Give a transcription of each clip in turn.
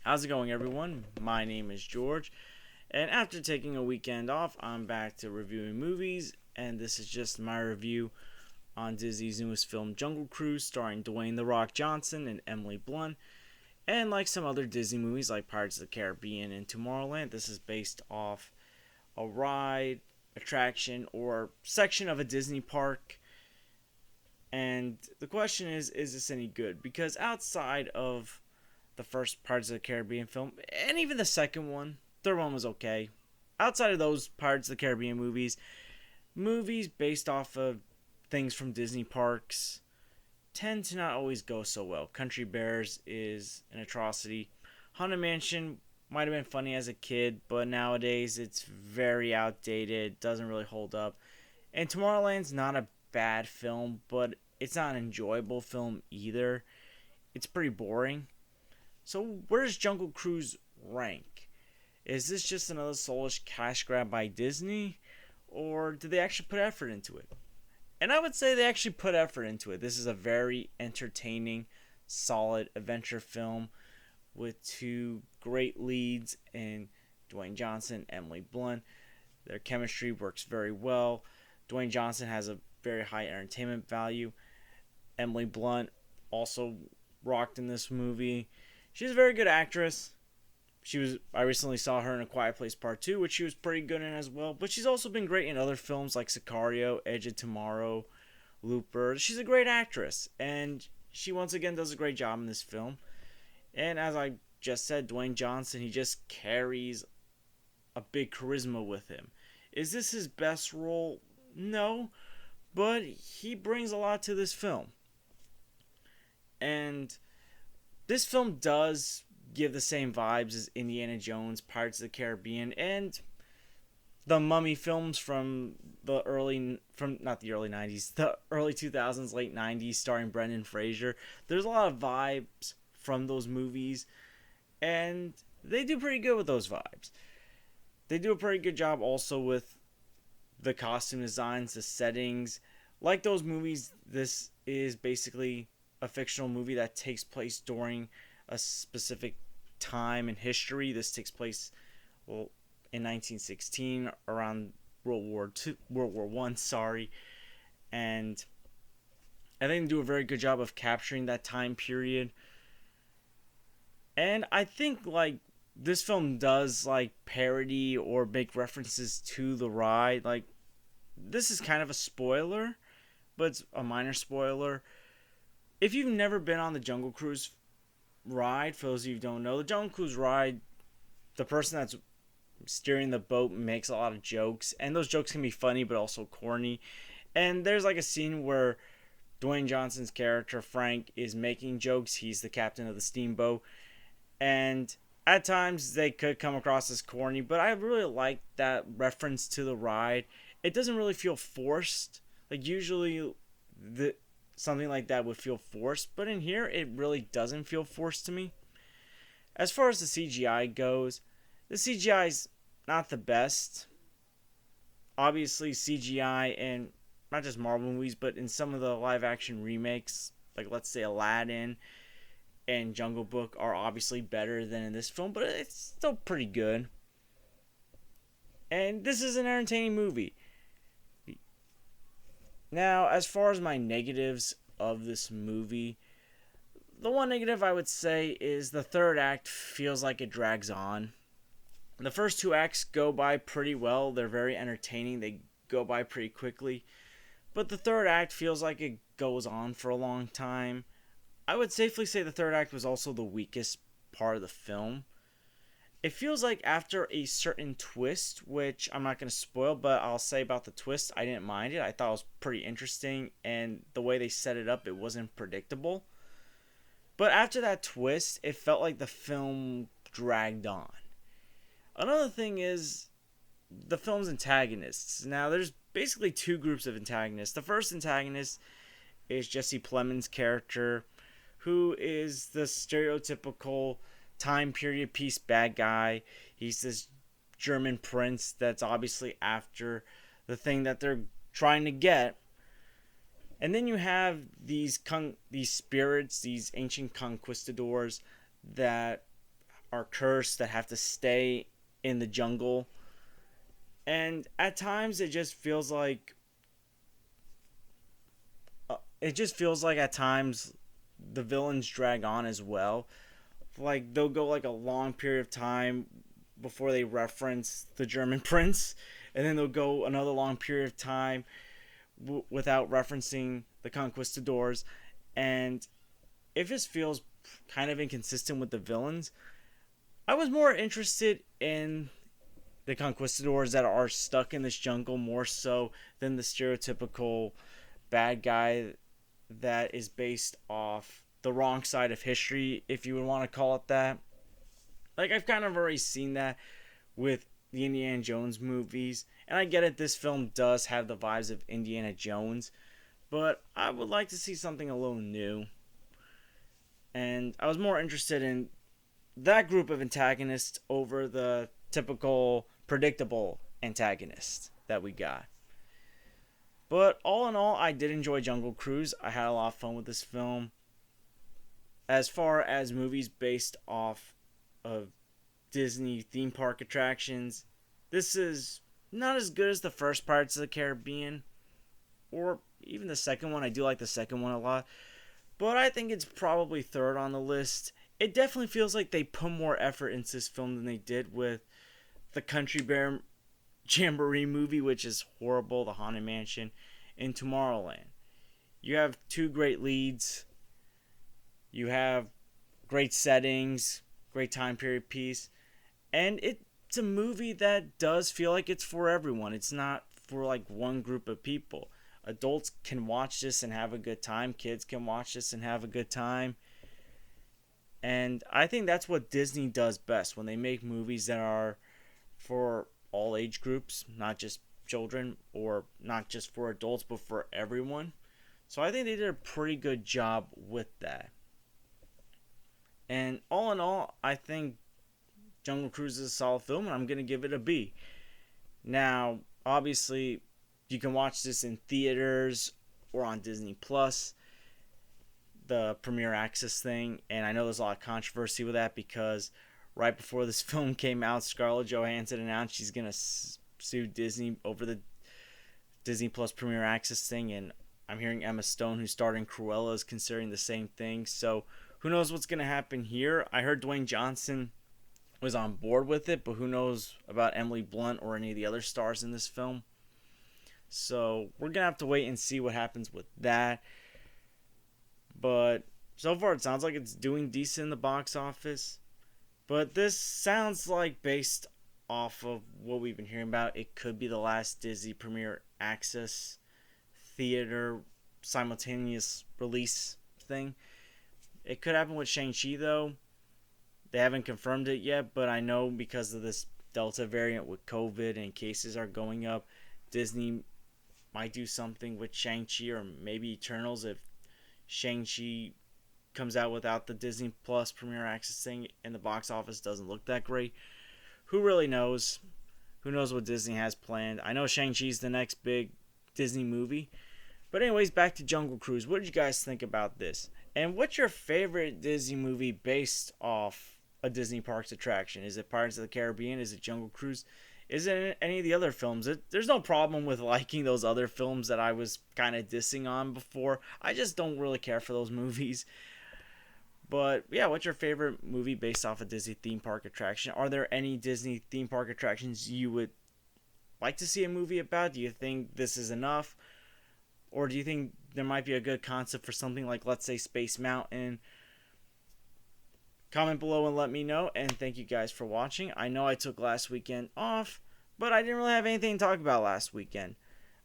How's it going, everyone? My name is George, and after taking a weekend off, I'm back to reviewing movies, and this is just my review on Disney's newest film, Jungle Cruise, starring Dwayne "The Rock" Johnson and Emily Blunt. And like some other Disney movies like Pirates of the Caribbean and Tomorrowland, this is based off a ride, attraction, or section of a Disney park. And the question is this any good? Because outside of the first Pirates of the Caribbean film, and even the second one, third one was okay. Outside of those Pirates of the Caribbean movies based off of things from Disney parks tend to not always go so well. Country Bears is an atrocity. Haunted Mansion might have been funny as a kid, but nowadays it's very outdated, doesn't really hold up. And Tomorrowland's not a bad film, but it's not an enjoyable film either. It's pretty boring. So where does Jungle Cruise rank? Is this just another soulless cash grab by Disney? Or did they actually put effort into it? And I would say they actually put effort into it. This is a very entertaining, solid adventure film with two great leads in Dwayne Johnson and Emily Blunt. Their chemistry works very well. Dwayne Johnson has a very high entertainment value. Emily Blunt also rocked in this movie. She's a very good actress. I recently saw her in A Quiet Place Part 2, which she was pretty good in as well. But she's also been great in other films like Sicario, Edge of Tomorrow, Looper. She's a great actress, and she once again does a great job in this film. And as I just said, Dwayne Johnson, he just carries a big charisma with him. Is this his best role? No, but he brings a lot to this film. And this film does give the same vibes as Indiana Jones, Pirates of the Caribbean, and the Mummy films from the not the early 90s, the early 2000s, late 90s, starring Brendan Fraser. There's a lot of vibes from those movies, and they do pretty good with those vibes. They do a pretty good job also with the costume designs, the settings. Like those movies, this is basically a fictional movie that takes place during a specific time in history. This takes place, well, in 1916, around World War One. Sorry, and I think they do a very good job of capturing that time period. And I think this film does parody or make references to the ride. This is kind of a spoiler, but it's a minor spoiler. If you've never been on the Jungle Cruise ride, for those of you who don't know, the Jungle Cruise ride, the person that's steering the boat makes a lot of jokes, and those jokes can be funny but also corny. And there's a scene where Dwayne Johnson's character Frank is making jokes. He's the captain of the steamboat, and at times they could come across as corny, but I really like that reference to the ride. It doesn't really feel forced. Usually something like that would feel forced, but in here it really doesn't feel forced to me. As far as the CGI goes, the CGI is not the best. Obviously, CGI in not just Marvel movies, but in some of the live action remakes, like let's say Aladdin and Jungle Book, are obviously better than in this film, but it's still pretty good. And this is an entertaining movie. Now, as far as my negatives of this movie, the one negative I would say is the third act feels like it drags on. The first two acts go by pretty well. They're very entertaining. They go by pretty quickly. But the third act feels like it goes on for a long time. I would safely say the third act was also the weakest part of the film. It feels like after a certain twist, which I'm not going to spoil, but I'll say about the twist, I didn't mind it. I thought it was pretty interesting, and the way they set it up, it wasn't predictable. But after that twist, it felt like the film dragged on. Another thing is the film's antagonists. Now, there's basically two groups of antagonists. The first antagonist is Jesse Plemons' character, who is the stereotypical time period piece bad guy. He's this German prince that's obviously after the thing that they're trying to get. And then you have these spirits, these ancient conquistadors that are cursed, that have to stay in the jungle. And at times it just feels like at times the villains drag on as well. Like they'll go like a long period of time before they reference the German prince, and then they'll go another long period of time without referencing the conquistadors, and it just feels kind of inconsistent with the villains. I was more interested in the conquistadors that are stuck in this jungle more so than the stereotypical bad guy that is based off the wrong side of history, if you would want to call it that. Like, I've kind of already seen that with the Indiana Jones movies, and I get it, this film does have the vibes of Indiana Jones, but I would like to see something a little new. And I was more interested in that group of antagonists over the typical predictable antagonist that we got. But all in all, I did enjoy Jungle Cruise. I had a lot of fun with this film. As far as movies based off of Disney theme park attractions, this is not as good as the first Pirates of the Caribbean, or even the second one. I do like the second one a lot, but I think it's probably third on the list. It definitely feels like they put more effort into this film than they did with the Country Bear Jamboree movie, which is horrible, The Haunted Mansion, and Tomorrowland. You have two great leads. You have great settings, great time period piece, and it's a movie that does feel like it's for everyone. It's not for like one group of people. Adults can watch this and have a good time. Kids can watch this and have a good time. And I think that's what Disney does best when they make movies that are for all age groups, not just children or not just for adults, but for everyone. So I think they did a pretty good job with that. And all in all, I think Jungle Cruise is a solid film, and I'm going to give it a B. Now, obviously, you can watch this in theaters or on Disney Plus, the Premier Access thing, and I know there's a lot of controversy with that because right before this film came out, Scarlett Johansson announced she's going to sue Disney over the Disney Plus Premier Access thing, and I'm hearing Emma Stone, who starred in Cruella, is considering the same thing. So who knows what's going to happen here? I heard Dwayne Johnson was on board with it, but who knows about Emily Blunt or any of the other stars in this film. So we're going to have to wait and see what happens with that. But so far it sounds like it's doing decent in the box office. But this sounds like, based off of what we've been hearing about, it could be the last Disney Premier Access theater simultaneous release thing. It could happen with Shang-Chi, though. They haven't confirmed it yet, but I know because of this Delta variant with COVID and cases are going up, Disney might do something with Shang-Chi or maybe Eternals if Shang-Chi comes out without the Disney Plus Premier Access thing and the box office doesn't look that great. Who really knows? Who knows what Disney has planned? I know Shang-Chi's the next big Disney movie. But anyways, back to Jungle Cruise. What did you guys think about this? And what's your favorite Disney movie based off a Disney Parks attraction? Is it Pirates of the Caribbean? Is it Jungle Cruise? Is it any of the other films? There's no problem with liking those other films that I was kind of dissing on before. I just don't really care for those movies. But yeah, what's your favorite movie based off a Disney theme park attraction? Are there any Disney theme park attractions you would like to see a movie about? Do you think this is enough? Or do you think there might be a good concept for something like, let's say, Space Mountain? Comment below and let me know. And thank you guys for watching. I know I took last weekend off, but I didn't really have anything to talk about last weekend.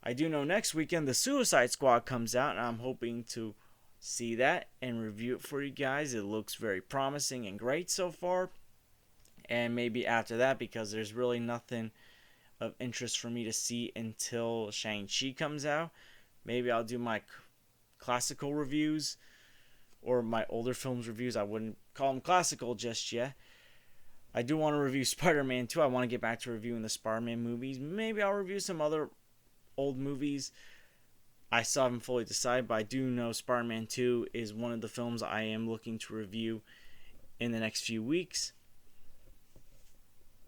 I do know next weekend the Suicide Squad comes out, and I'm hoping to see that and review it for you guys. It looks very promising and great so far. And maybe after that, because there's really nothing of interest for me to see until Shang-Chi comes out, maybe I'll do my classical reviews or my older films reviews. I wouldn't call them classical just yet. I do want to review Spider-Man 2. I want to get back to reviewing the Spider-Man movies. Maybe I'll review some other old movies. I still haven't fully decided, but I do know Spider-Man 2 is one of the films I am looking to review in the next few weeks.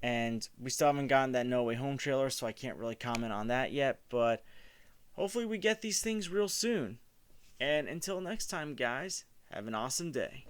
And we still haven't gotten that No Way Home trailer, so I can't really comment on that yet. But hopefully we get these things real soon. And until next time, guys, have an awesome day.